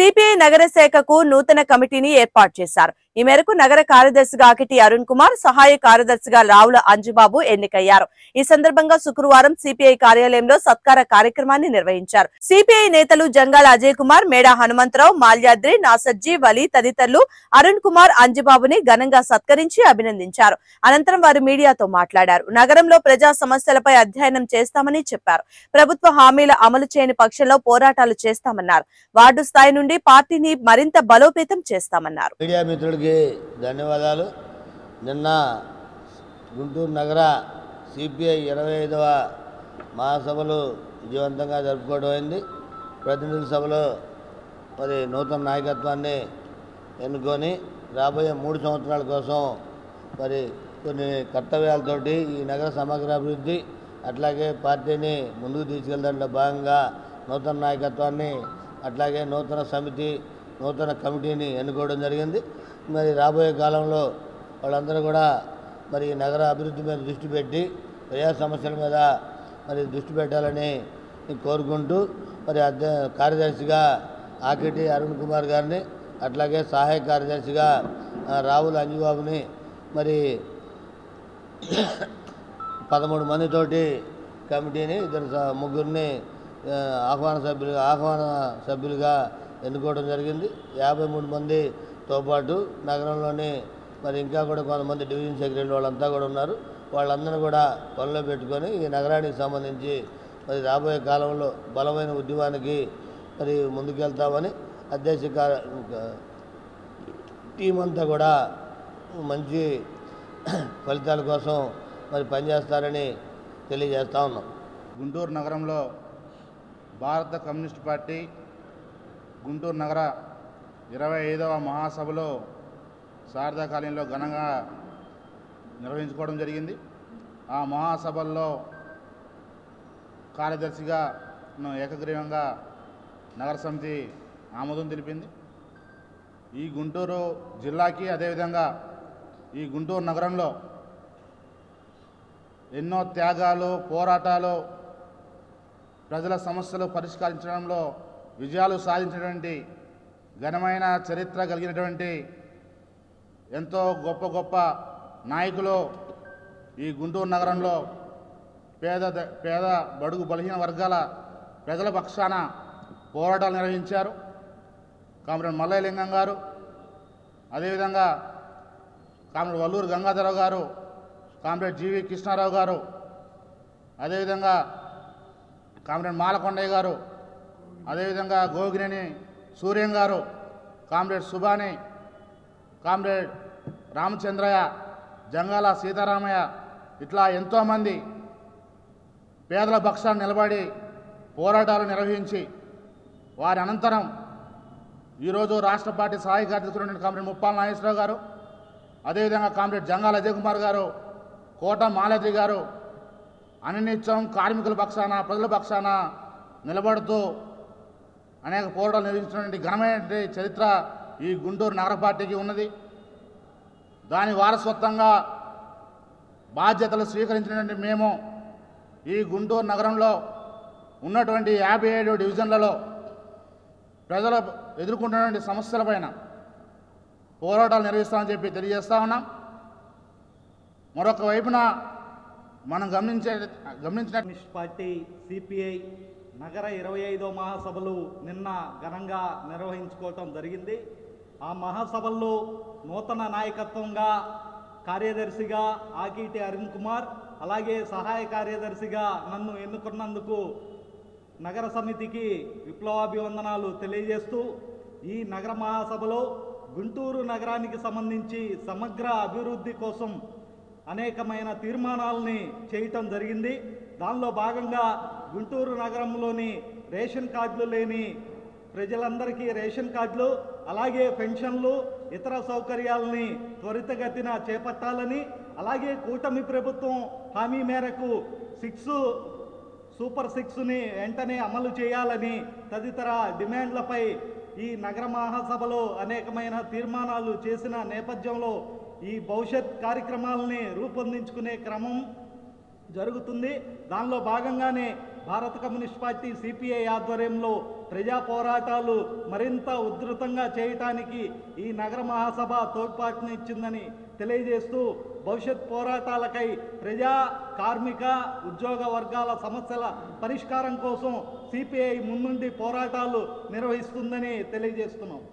CPI నగర శాఖకు నూతన కమిటీని ఏర్పాటు చేశారు. ఈ మేరకు నగర కార్యదర్శిగా ఆకిటి అరుణ్ కుమార్, సహాయ కార్యదర్శిగా రావుల అంజుబాబు ఎన్నికయ్యారు. ఈ సందర్భంగా శుక్రవారం సిపిఐ కార్యాలయంలో సత్కార కార్యక్రమాన్ని నిర్వహించారు. సిపిఐ నేతలు జంగాల అజయ్ కుమార్, మేడా హనుమంతరావు, మాల్యాద్రి, నాసర్జీ, వలి తదితరులు అరుణ్ కుమార్, అంజుబాబుని ఘనంగా సత్కరించి అభినందించారు. అనంతరం వారు మీడియాతో మాట్లాడారు. నగరంలో ప్రజా సమస్యలపై అధ్యయనం చేస్తామని చెప్పారు. ప్రభుత్వ హామీల అమలు చేయని పక్షంలో పోరాటాలు చేస్తామన్నారు. వార్డు స్థాయి నుండి పార్టీని మరింత బలోపేతం చేస్తామన్నారు. మీడియా మిత్రులకి ధన్యవాదాలు. నిన్న గుంటూరు నగర సిపిఐ 25వ మహాసభలు విజయవంతంగా జరుపుకోవడం అయింది. ప్రతినిధుల సభలో మరి నూతన నాయకత్వాన్ని ఎన్నుకొని రాబోయే 3 సంవత్సరాల కోసం మరి కొన్ని కర్తవ్యాలతోటి ఈ నగర సమగ్ర అభివృద్ధి అట్లాగే పార్టీని ముందుకు తీసుకెళ్లడంలో భాగంగా నూతన నాయకత్వాన్ని అట్లాగే నూతన సమితి, నూతన కమిటీని ఎన్నుకోవడం జరిగింది. మరి రాబోయే కాలంలో వాళ్ళందరూ కూడా మరి నగర అభివృద్ధి మీద దృష్టి పెట్టి ప్రజా సమస్యల మీద మరి దృష్టి పెట్టాలని కోరుకుంటూ మరి కార్యదర్శిగా ఆకిటి అరుణ్ కుమార్ గారిని అట్లాగే సహాయ కార్యదర్శిగా రావుల అంజుబాబుని మరి 13 మందితోటి కమిటీని ముగ్గురిని ఆహ్వాన సభ్యులుగా ఎన్నుకోవడం జరిగింది. 53 మందితో పాటు నగరంలోని మరి ఇంకా కూడా కొంతమంది డివిజన్ సెక్రటరీలు వాళ్ళంతా కూడా ఉన్నారు. వాళ్ళందరూ కూడా పనిలో పెట్టుకొని ఈ నగరానికి సంబంధించి మరి రాబోయే కాలంలో బలమైన ఉద్యమానికి మరి ముందుకెళ్తామని అధ్యక్ష టీం అంతా కూడా మంచి ఫలితాల కోసం మరి పనిచేస్తారని తెలియజేస్తా ఉన్నాం. గుంటూరు నగరంలో భారత కమ్యూనిస్ట్ పార్టీ గుంటూరు నగర 25వ మహాసభలో శారదా కాలనీలో ఘనంగా నిర్వహించుకోవడం జరిగింది. ఆ మహాసభల్లో కార్యదర్శిగా ఏకగ్రీవంగా నగర సమితి ఆమోదం తెలిపింది. ఈ గుంటూరు జిల్లాకి అదేవిధంగా ఈ గుంటూరు నగరంలో ఎన్నో త్యాగాలు, పోరాటాలు, ప్రజల సమస్యలు పరిష్కరించడంలో విజయాలు సాధించినటువంటి ఘనమైన చరిత్ర కలిగినటువంటి ఎంతో గొప్ప గొప్ప నాయకులు ఈ గుంటూరు నగరంలో పేద బడుగు బలహీన వర్గాల ప్రజల పక్షాన పోరాటాలు నిర్వహించారు. కామ్రేడ్ మల్లయ్యలింగం గారు, అదేవిధంగా కామ్రేడ్ వల్లూరు గంగాధరరావు గారు, కామ్రేడ్ జీవి కృష్ణారావు గారు, అదేవిధంగా కామ్రేడ్ మాలకొండయ్య గారు, అదేవిధంగా గోగినేని సూర్యం గారు, కామ్రేడ్ సుబాని, కామ్రేడ్ రామచంద్రయ్య, జంగాల సీతారామయ్య, ఇట్లా ఎంతోమంది పేదల పక్షాన్ని నిలబడి పోరాటాలు నిర్వహించి వారి అనంతరం ఈరోజు రాష్ట్ర పార్టీ సహాయ కార్యదర్శి కామ్రేడ్ ముప్పాల నాగేశ్వరరావు గారు, అదేవిధంగా కామ్రేడ్ జంగాల అజయ్ కుమార్ గారు, కోట మాలతి గారు అనినిత్యం కార్మికుల పక్షాన, ప్రజల పక్షాన నిలబడుతూ అనేక పోరాటాలు నిర్వహించినటువంటి ఘనమైన చరిత్ర ఈ గుంటూరు నగర పార్టీకి ఉన్నది. దాని వారసత్వంగా బాధ్యతలు స్వీకరించినటువంటి మేము ఈ గుంటూరు నగరంలో ఉన్నటువంటి 57 డివిజన్లలో ప్రజలు ఎదుర్కొంటున్నటువంటి సమస్యలపైన పోరాటాలు నిర్వహిస్తామని చెప్పి తెలియజేస్తా ఉన్నాం. మరొక వైపున మనం గమనించిన పార్టీ సిపిఐ నగర 25వ మహాసభలు నిన్న ఘనంగా నిర్వహించుకోవటం జరిగింది. ఆ మహాసభల్లో నూతన నాయకత్వంగా కార్యదర్శిగా ఆకిటి అరుణ్ కుమార్, అలాగే సహాయ కార్యదర్శిగా నన్ను ఎన్నుకున్నందుకు నగర సమితికి విప్లవాభివందనాలు తెలియజేస్తూ ఈ నగర మహాసభలో గుంటూరు నగరానికి సంబంధించి సమగ్ర అభివృద్ధి కోసం అనేకమైన తీర్మానాలని చేయటం జరిగింది. దానిలో భాగంగా గుంటూరు నగరంలోని రేషన్ కార్డులు లేని ప్రజలందరికీ రేషన్ కార్డులు, అలాగే పెన్షన్లు, ఇతర సౌకర్యాలని త్వరితగతిన చేపట్టాలని, అలాగే కూటమి ప్రభుత్వం హామీ మేరకు సూపర్ 6ని వెంటనే అమలు చేయాలని తదితర డిమాండ్లపై ఈ నగర మహాసభలో అనేకమైన తీర్మానాలు చేసిన నేపథ్యంలో ఈ భవిష్యత్ కార్యక్రమాలని రూపొందించుకునే క్రమం జరుగుతుంది. దానిలో భాగంగానే భారత కమ్యూనిస్ట్ పార్టీ సిపిఐ ఆధ్వర్యంలో ప్రజా పోరాటాలు మరింత ఉధృతంగా చేయటానికి ఈ నగర మహాసభ తోడ్పాటునిచ్చిందని తెలియజేస్తూ భవిష్యత్ పోరాటాలకై ప్రజా కార్మిక ఉద్యోగ వర్గాల సమస్యల పరిష్కారం కోసం సిపిఐ ముందుండి పోరాటాలు నిర్వహిస్తుందని తెలియజేస్తున్నాం.